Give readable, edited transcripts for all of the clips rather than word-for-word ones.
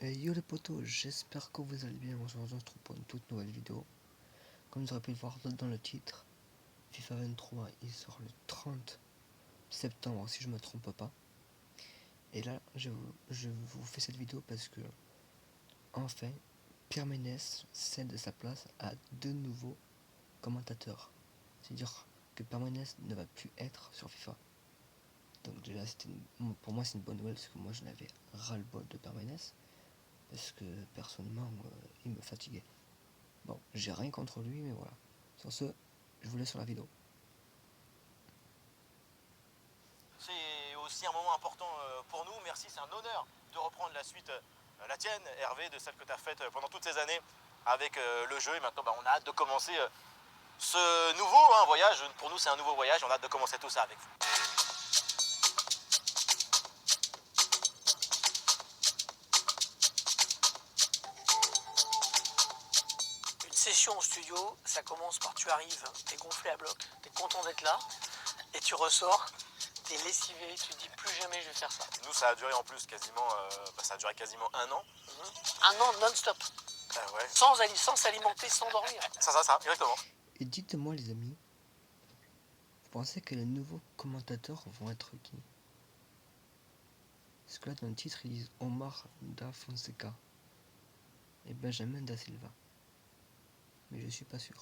Yo les potos, j'espère que vous allez bien. Aujourd'hui on se retrouve pour une toute nouvelle vidéo. Comme vous aurez pu le voir dans le titre, FIFA 23 il sort le 30 septembre si je me trompe pas. Et là je vous fais cette vidéo parce que enfin Pierre Ménès cède sa place à deux nouveaux commentateurs. C'est-à-dire que Pierre Ménès ne va plus être sur FIFA. Donc déjà pour moi c'est une bonne nouvelle parce que moi je n'avais ras le bol de Pierre Ménès. Parce que personnellement il me fatiguait. Bon, j'ai rien contre lui, mais voilà. Sur ce, je vous laisse sur la vidéo. C'est aussi un moment important pour nous. Merci, c'est un honneur de reprendre la suite, la tienne, Hervé, de celle que tu as faite pendant toutes ces années avec le jeu. Et maintenant, on a hâte de commencer ce nouveau voyage. Pour nous, c'est un nouveau voyage. On a hâte de commencer tout ça avec vous. Une session au studio, ça commence par tu arrives, t'es gonflé à bloc, t'es content d'être là, et tu ressors, t'es lessivé, tu te dis plus jamais je vais faire ça. Nous, ça a duré en plus quasiment, ça a duré quasiment un an. Un an non-stop, Ouais. sans s'alimenter, sans dormir. Ça, exactement. Et dites-moi les amis, vous pensez que les nouveaux commentateurs vont être qui? Parce que là dans le titre ils disent Omar Da Fonseca et Benjamin Da Silva. Mais je suis pas sûr.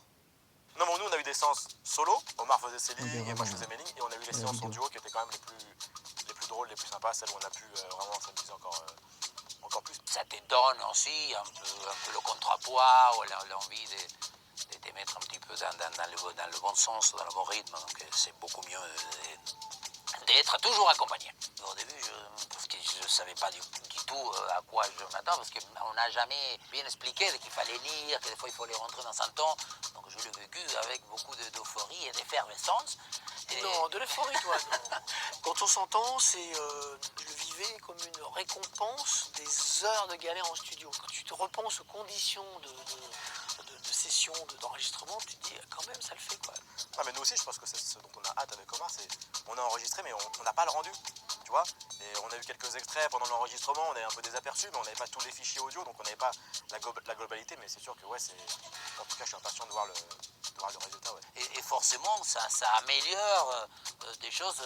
Non, mais nous, on a eu des séances solo. Omar faisait ses On lignes verra et moi je bien, faisais mes lignes. Et on a eu les séances en duo qui étaient quand même les plus drôles, les plus sympas, celles où on a pu vraiment s'amuser encore plus. Ça te donne aussi un peu le contrepoids ou l'envie de te mettre un petit peu dans le bon sens, dans le bon rythme. Donc c'est beaucoup mieux d'être toujours accompagné. Au début, parce que je ne savais pas du tout à quoi je m'attends, parce qu'on n'a jamais bien expliqué qu'il fallait lire, que des fois il fallait rentrer dans un temps. Donc je l'ai vécu avec beaucoup d'euphorie et d'effervescence. Non, de l'euphorie toi, non. Quand on s'entend, je le vivais comme une récompense des heures de galère en studio. Quand tu te repenses aux conditions de session, d'enregistrement, tu te dis quand même ça le fait quoi. Ah, mais nous aussi, je pense que c'est ce dont on a hâte avec Omar, c'est on a enregistré mais on n'a pas le rendu, tu vois. Et on a eu quelques extraits pendant l'enregistrement, on avait un peu des aperçus, mais on n'avait pas tous les fichiers audio, donc on n'avait pas la globalité. Mais c'est sûr que ouais, en tout cas, je suis impatient de voir le résultat. Ouais. Et forcément, ça améliore des choses,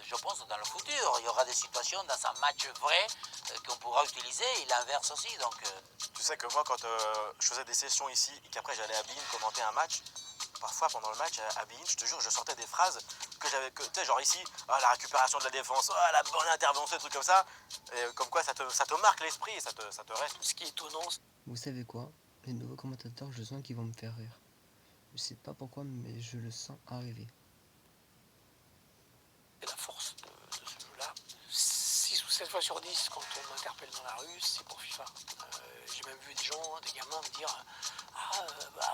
je pense, dans le futur. Il y aura des situations dans un match vrai qu'on pourra utiliser et l'inverse aussi. Donc, Tu sais que moi, quand je faisais des sessions ici et qu'après j'allais à Bein commenter un match, parfois pendant le match à Bein, je te jure, je sortais des phrases que j'avais, tu sais, genre ici, la récupération de la défense, la bonne intervention, des trucs comme ça, et comme quoi ça te marque l'esprit et ça te reste. Ce qui est étonnant, Vous savez quoi? Les nouveaux commentateurs, je sens qu'ils vont me faire rire. Je sais pas pourquoi, mais je le sens arriver. c'est la force de ce jeu-là. 6 ou 7 fois sur 10, quand on m'interpelle dans la rue, c'est pour FIFA. J'ai même vu des gens, des gamins me dire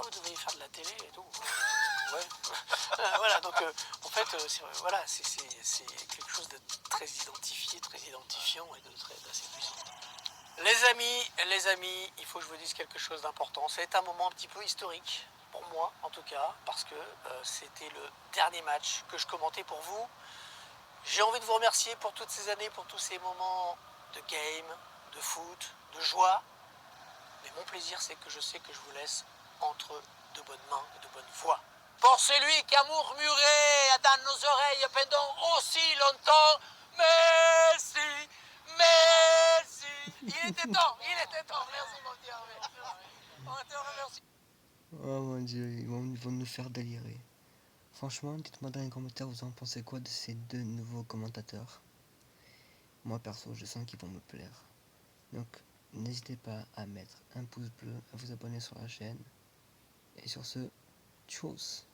vous devriez faire de la télé et tout. Ouais. Voilà, donc en fait, c'est quelque chose de très identifié, très identifiant et d'assez puissant. Les amis, il faut que je vous dise quelque chose d'important. C'est un moment un petit peu historique, pour moi en tout cas, parce que c'était le dernier match que je commentais pour vous. J'ai envie de vous remercier pour toutes ces années, pour tous ces moments de game, de foot, de joie. Mais mon plaisir, c'est que je sais que je vous laisse entre de bonnes mains et de bonnes voix. pour celui qui a murmuré dans nos oreilles pendant aussi longtemps, merci, merci. Il était temps, merci mon Dieu. On te remercie. Oh mon dieu, ils vont nous faire délirer. Franchement, dites-moi dans les commentaires vous en pensez quoi de ces deux nouveaux commentateurs. Moi perso, je sens qu'ils vont me plaire. Donc, n'hésitez pas à mettre un pouce bleu, à vous abonner sur la chaîne. Et sur ce, tchuss!